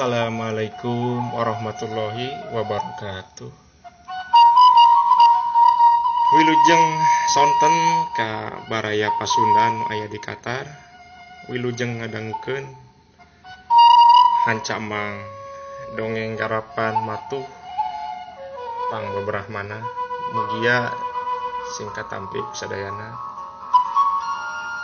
Assalamualaikum warahmatullahi wabarakatuh. Wilujeng sonten ka Baraya Pasundan aya di Qatar. Wilujeng ngadangkeun hancamang dongeng garapan matuh pang beberahmana mugia singkat tampi sadayana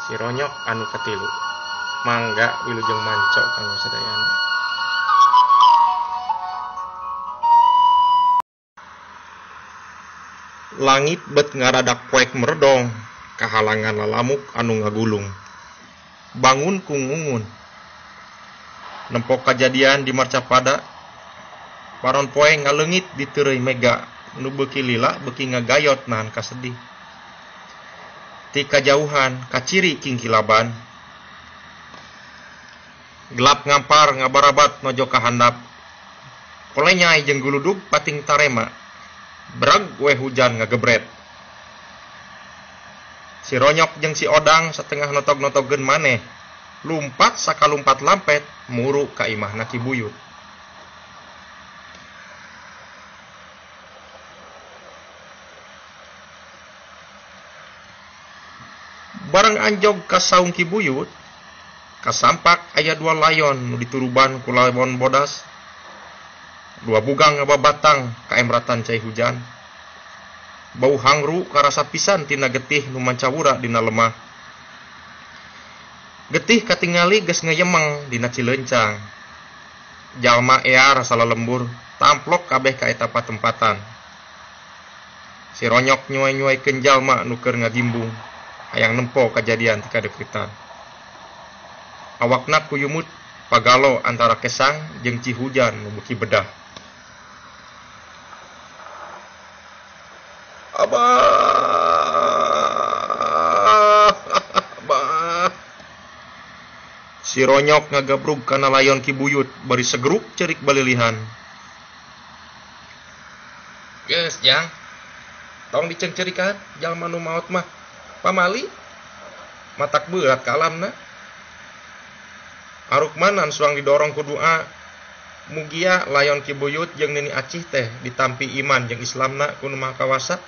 si ronyok anu katilu. Mangga wilujeng manco kanggo sadayana. Langit bet ngaradak poek meredong, kahalangan lalamuk anu ngagulung. Bangun kungungun. Nempok kajadian di Marcapada, paron poe ngaleungit di teureui mega, nu beuki lila beuki ngagayot nahan kasedih. Ti kajauhan kaciri kingkilaban. Gelap ngampar ngabarabat nojo kahandap. Kolenyai jeung guludug pating tarema. Berag we hujan ngagebret. Si ronyok jeung si odang satengah notog-notogkeun maneh. Lumpat sakalumpat lampet muru ka imahna Ki Buyut. Bareng anjog ka saung Ki Buyut, kasampak aya dua layon nu dituruban ku lawon bodas. Dua bugang ngababatang kaemratan cai hujan. Bau hangru karasa pisan tina getih nu mancawura dina lemah. Getih katingali geus ngayemeng dina Cileuncang. Jalma ear sala lembur tamplok kabeh ka eta patempatan. Si ronyok nyuai-nyuaikeun jalma nu keur ngagimbung hayang nempo kajadian ti kadeukitan. Awakna kuyumut pagalo antara kesang jeung cihujan nu beuki bedah. Abah. Si ronyok ngagabrug kana layon Ki Buyut bari segeruk cerik balilihan. Geus jang. Tong dicengcerikan jalma nu maot mah pamali. Matak berat ka alamna. Arukmanan suang didorong ku doa. Mugia layon Ki Buyut jeung Nini Acih teh ditampi iman jeung Islamna ku Nu Maha Kawasa.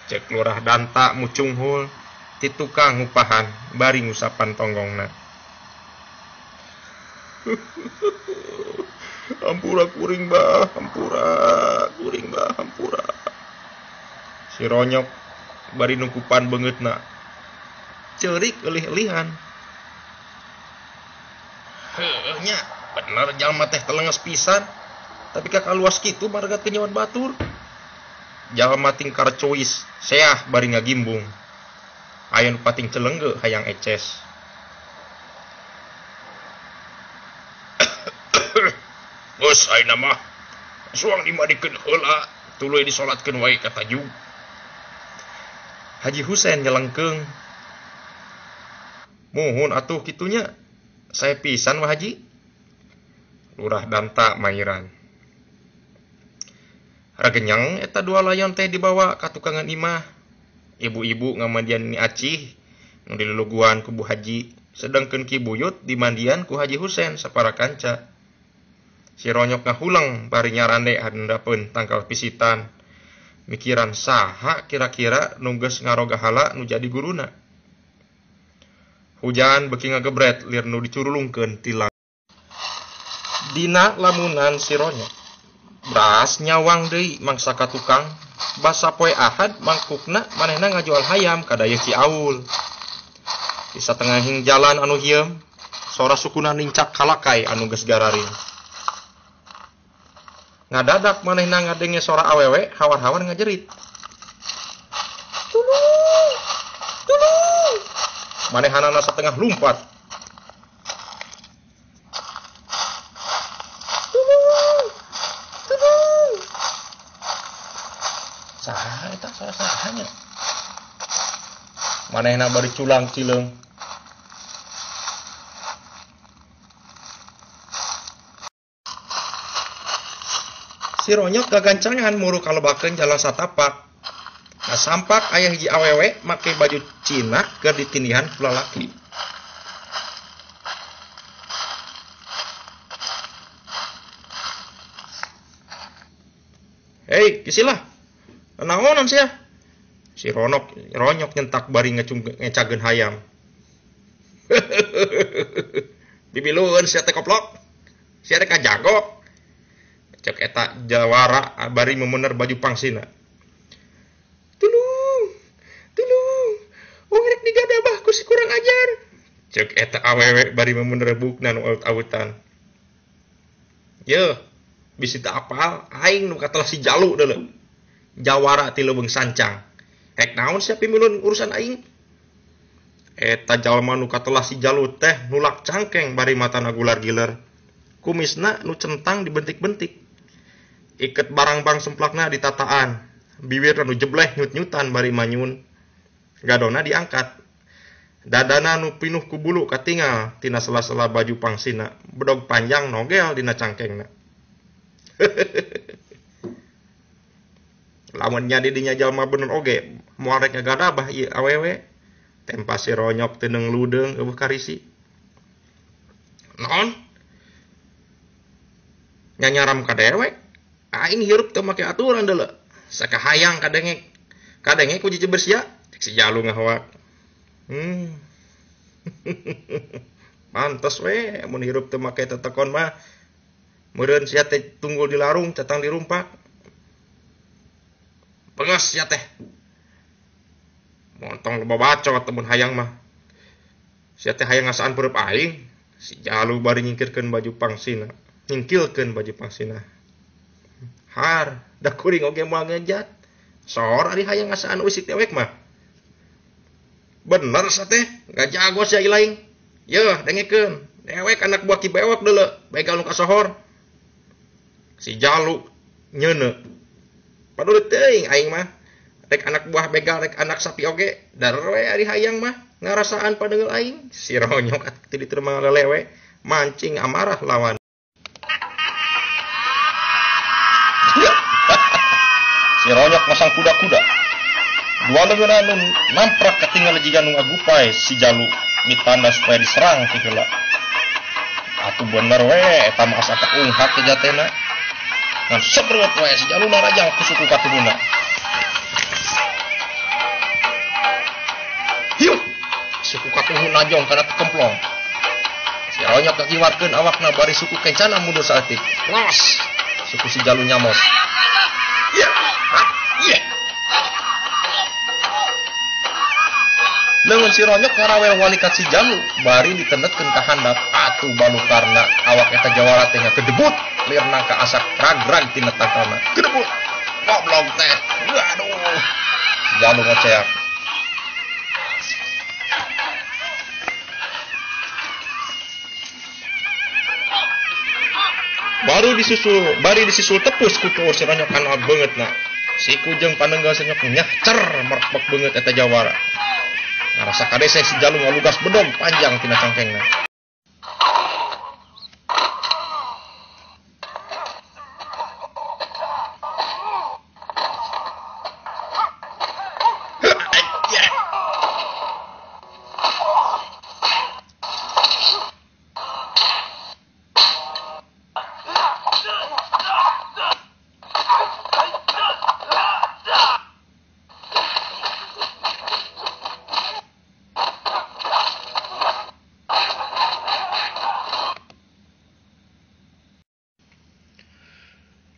Cek lurah danta mucunghul ti tukang ngupahan bari ngusapan tonggongna. Hampura kuring bah, hampura kuring bah, hampura. Si ronyok bari nukupan beungeutna. Ceurik elih-elihan. Heuh nya, bener jalma teh telenges pisan. Tapi kakaluas kitu maragat kenyawan batur. Jalma tingkar cois, seah bari ngagimbung. Aya nu pating celengge hayang eces. Geus ayeuna mah suang dimadikeun heula, tuluy disolatkeun wae ka tajug. Haji Husein nyelengkeung. Muhun atuh kitunya. Saya pisan wah Haji. Lurah danta mairan. Ragenyang eta dua layon teh dibawa ka tukangan imah. Ibu-ibu ngamandian Nini Acih nu diluluguan ku Bu Haji, sedengkeun Ki Buyut dimandian ku Haji Husein sapara kanca. Si ronyok ngahuleng bari nyarande handapeun tangkal pisitan. Mikiran saha kira-kira nu geus ngaroga hala nu jadi guruna. Hujan beuki ngagebret lir nu dicurulungkeun ti langit. Dina lamunan si ronyok beras nyawang deui mangsa ka tukang. Basa poe Ahad mangkukna manehna ngajual hayam ka daya Ciaul. Di satengahing jalan anu hieum, sora sukuna nincak kalakai anu geus gararing. Ngadadak manehna ngadenge sora awewe hawar-hawar ngajerit. Tulung! Tulung! Manehanana satengah lumpat. Saha eta sahanya? Manehna bari culang cileung. Si ronyok gagancangan muru kalebakeun jalan satapak. Kasampak aya hiji awewe make baju Cina keur ditindihan ku lalaki. Hei, kisilah. Naonan sia. Si Ronyok nyentak bari ngecageun hayam. Bibilueun sia teh koplok. Sia teh kajago. Cek eta jawara bari memener baju pangsina. Tulung. Wong rek digadabah ku si kurang ajar. Cek eta awewe bari memener bukna nu aut-autan. Yeuh, bisi teu apal aing nu katelah si Jalu deuleu. Jawara ti leuweung sancang. Hek naon sia pimilun urusan aing? Eta jalma nu katelah si Jalu teh nulak cangkeng bari matana gular-giler. Kumisna nu centang dibentik-bentik. Iket barang-barang semplakna di tataan. Bibirna nu jebleh nyut-nyutan bari manyun. Gadona diangkat. Dadana nu pinuh ku bulu katingal tina sela-sela baju pangsina. Bedog panjang nogel dina cangkengna. Lamun nya didinya jalma bener oge, moal rek ngagadabah ieu awewe. Tempa si Ronyok teu neung ludeung eueuh karisi. Naon? Nya nyaram ka dewek. Aing hirup teu make aturan deuleu. Sakahayang kadenge ku jejeber sia. Si Jalu ngahawak. Pantes we mun hirup teu make tetekon mah. Meureun sia teh tunggul di larung catang di rumpak. Penges sia teh. Montong loba bacot temun hayang mah. Sia teh hayang ngasaan pereup aing. Si Jalu bari nyingkirkeun baju pangsina. Nyingkilkeun baju pangsina. Har, da kuring oge moal ngejat. Sor ari hayang ngasaan usik dewek mah. Bener sa teh, gajago sia ilaing. Yeuh, dengekeun. Dewek anak buah ki bewok deuleu, begal nu kasohor. Si Jalu nyeuneu. Padahal teuing aing mah. Rek anak buah begal rek anak sapi oge. Darer we ari hayang mah ngarasaan padeungeul aing. Si Ronyok atuh diterima lelewe, mancing amarah lawan. Si Ronyok masang kuda-kuda. Dua leungeunna nu namprak katinggal jiga nu ngagupai si Jalu mitanda supaya diserang ti heula. Atuh bener we eta mah asa kaunghak teh jatena. Ngan sebreuet we si Jalu narajang ku suku katuhuna. Hiu, suku katuhun najong kana kemplong. Si Ronyok ngakiwarkeun awakna bari suku kencana mundur saeutik. Los, suku si Jalu nyamos. Iya. Leungeun si Ronyok ngarawel walikat si Jalu bari ditendetkeun ka handap atuh balukarna awak eta jawara teh kedebut lirna ka asak ragrag tina tangkalna. Kedebut. Goblok teh. Aduh. Si Jalu ngoceak. Bari disusul tepus ku tuur si Ronyok kana beungeutna. Si Kujeng panenggal senyok nyacer merpek beungeut eta jawara. Ngarasa kadese si Jalu ngalugas bedog panjang tina cangkengna.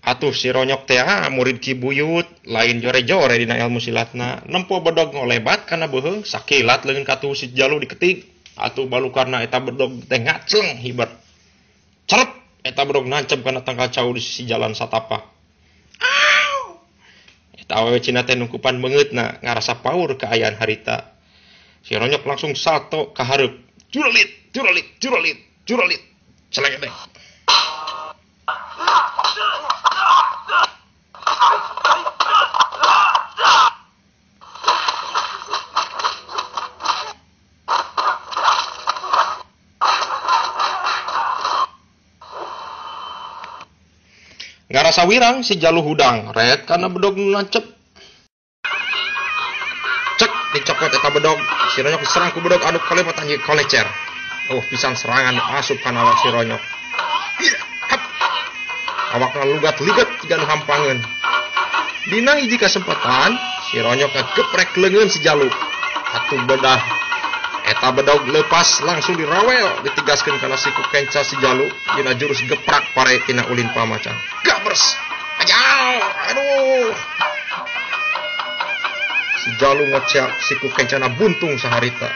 Atuh si Ronyok teh murid Ki Buyut, lain jore-jore dina ilmu silatna, nempo bedog ngolebat kana beuheung sakilat leungeun katuh si Jalu diketik. Atuh balukarna eta bedog teh ngacleng hiber. Cerep eta bedog nancep kana tangkal cau di sisi jalan satapak. Au! Eta awewe cina teh nungkupan beungeutna ngarasa paur kaayaan harita. Si Ronyok langsung salto ka hareup. Juralit. Celegedeg. Ngarasa wirang si Jalu hudang ret karena bedog nancep. Cek dicopot eta bedog. Si Ronyok diserang ku bedog adu kalepat anjing kolecer. Pisan serangan asup kana awak si Ronyok. Awakna lugat-liget tiga nu hampangeun. Dina hiji kesempatan si Ronyok ngegeprek leungeun si Jaluk. Atuh bedah eta bedaug lepas langsung dirawel ditigaskeun kana siku kenca si Jaluk dina jurus geprak pare tina ulin pamacan. Gabers. Ajau. Aduh. Si Jaluk ngocak siku kencana buntung saharita.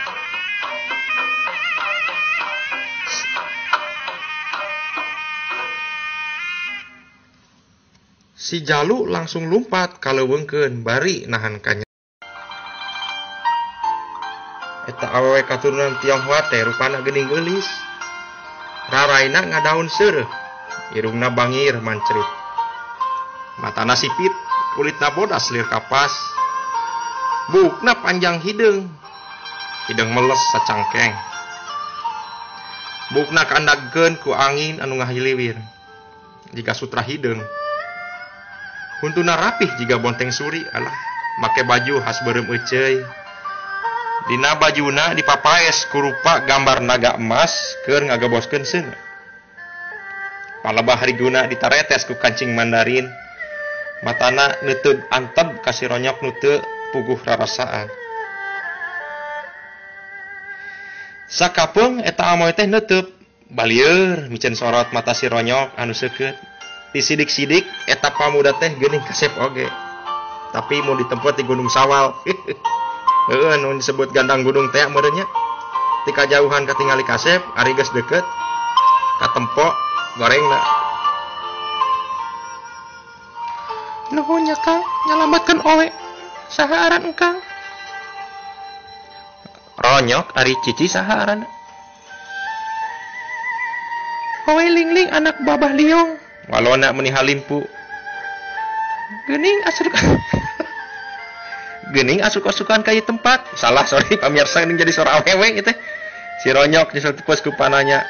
Si Jaluk langsung lumpat kaleuweungkeun bari nahan kanya. Eta awewe katurunan Tionghoa teh rupana geuning geulis. Raraina ngadaun seureuh, irungna bangir mancrit. Matana sipit, kulitna bodas lir kapas. Bukna panjang hideung. Hideung meles sacangkeng. Bukna kaandagkeun ku angin anu ngahiliwir. Jika sutra hideung. Huntuna rapih jiga bonteng suri, alah, make baju khas beureum euceuy. Dina bajuna dipapaes ku rupa gambar naga emas keur ngagaboskeun seuneu. Palebah hariguna ditaretes ku kancing Mandarin. Matana neuteub anteb ka si Ronyok nu teu puguh rarasaan. Sakapeung eta amoy teh neuteub, balieur micen sorot mata si Ronyok anu seukeut. Di sidik-sidik eta pamuda teh geuning kasep oge. Tapi mau ditempet di Gunung Sawal. Heueuh anu disebut gandang gunung teh meureun nya. Ti kajauhan katingali kasep, ari geus deukeut katempo gorengna. Nuhun nya Kang, nyalametkeun owe. Saha aran engkang? Ronyok ari cici saha aranna? Owe Lingling anak Babah Liong. Walona meuni halimpu. Geuning asuk-asukan ka ieu tempat. Salah, sorry pamirsa geuning jadi sora awewe ieu teh. Si Ronyok nyesel tepos ku pananya.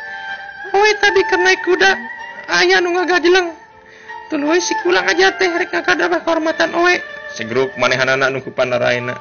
Oe tadi keur naik kuda, aya nu ngagajeleng. Tuluy si kulang aja teh rek ngakadabah kahormatan oe. Segruk manehanana nu ku panaraina.